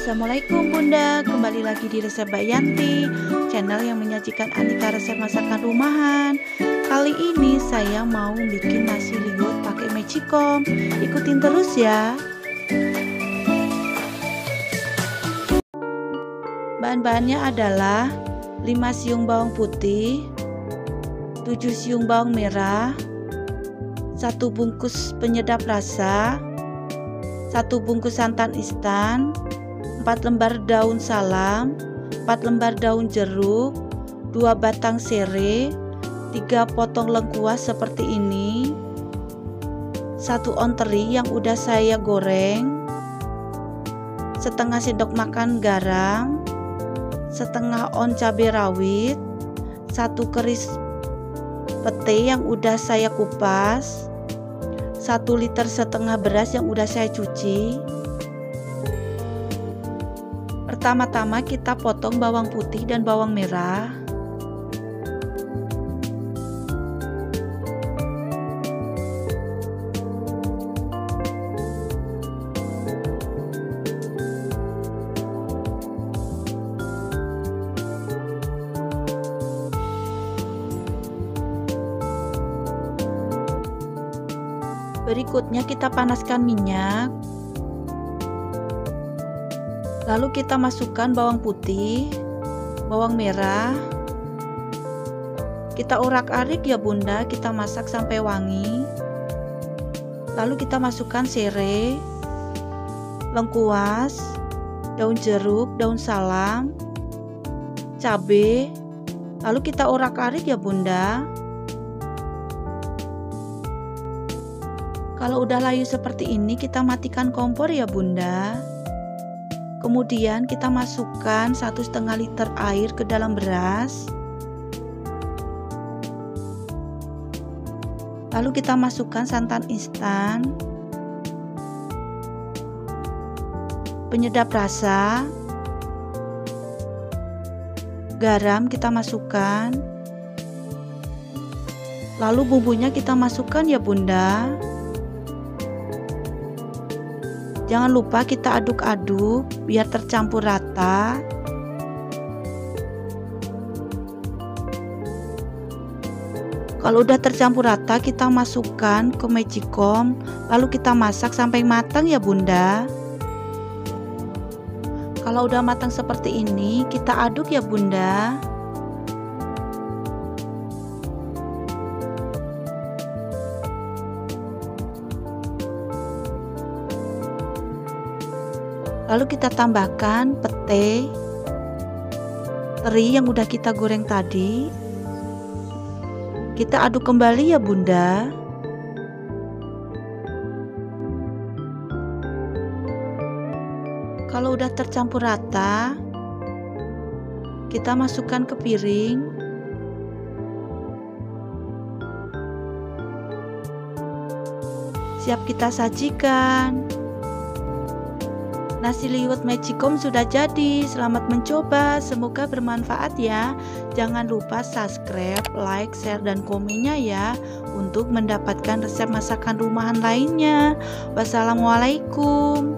Assalamualaikum Bunda, kembali lagi di Resep Mbak Yanti, channel yang menyajikan aneka resep masakan rumahan. Kali ini saya mau bikin nasi liwet pakai magicom. Ikutin terus ya. Bahan-bahannya adalah 5 siung bawang putih, 7 siung bawang merah, 1 bungkus penyedap rasa, 1 bungkus santan instan, 4 lembar daun salam, 4 lembar daun jeruk, 2 batang serai, 3 potong lengkuas seperti ini, 1 on teri yang udah saya goreng, setengah sendok makan garam, setengah on cabai rawit, 1 keris pete yang udah saya kupas, 1 liter setengah beras yang udah saya cuci. Pertama-tama kita potong bawang putih dan bawang merah. Berikutnya kita panaskan minyak. Lalu kita masukkan bawang putih, bawang merah. Kita urak-arik ya Bunda, kita masak sampai wangi. Lalu kita masukkan serai, lengkuas, daun jeruk, daun salam, cabai. Lalu kita urak-arik ya Bunda. Kalau udah layu seperti ini, kita matikan kompor ya Bunda. Kemudian kita masukkan 1,5 liter air ke dalam beras. Lalu kita masukkan santan instan, penyedap rasa, garam kita masukkan. Lalu bumbunya kita masukkan ya Bunda. Jangan lupa kita aduk-aduk biar tercampur rata. Kalau udah tercampur rata, kita masukkan ke magicom, lalu kita masak sampai matang ya Bunda. Kalau udah matang seperti ini, kita aduk ya Bunda. Lalu kita tambahkan pete teri yang udah kita goreng tadi. Kita aduk kembali ya Bunda. Kalau udah tercampur rata, kita masukkan ke piring. Siap kita sajikan. Nasi liwet magicom sudah jadi. Selamat mencoba, semoga bermanfaat ya. Jangan lupa subscribe, like, share, dan komennya ya, untuk mendapatkan resep masakan rumahan lainnya. Wassalamualaikum.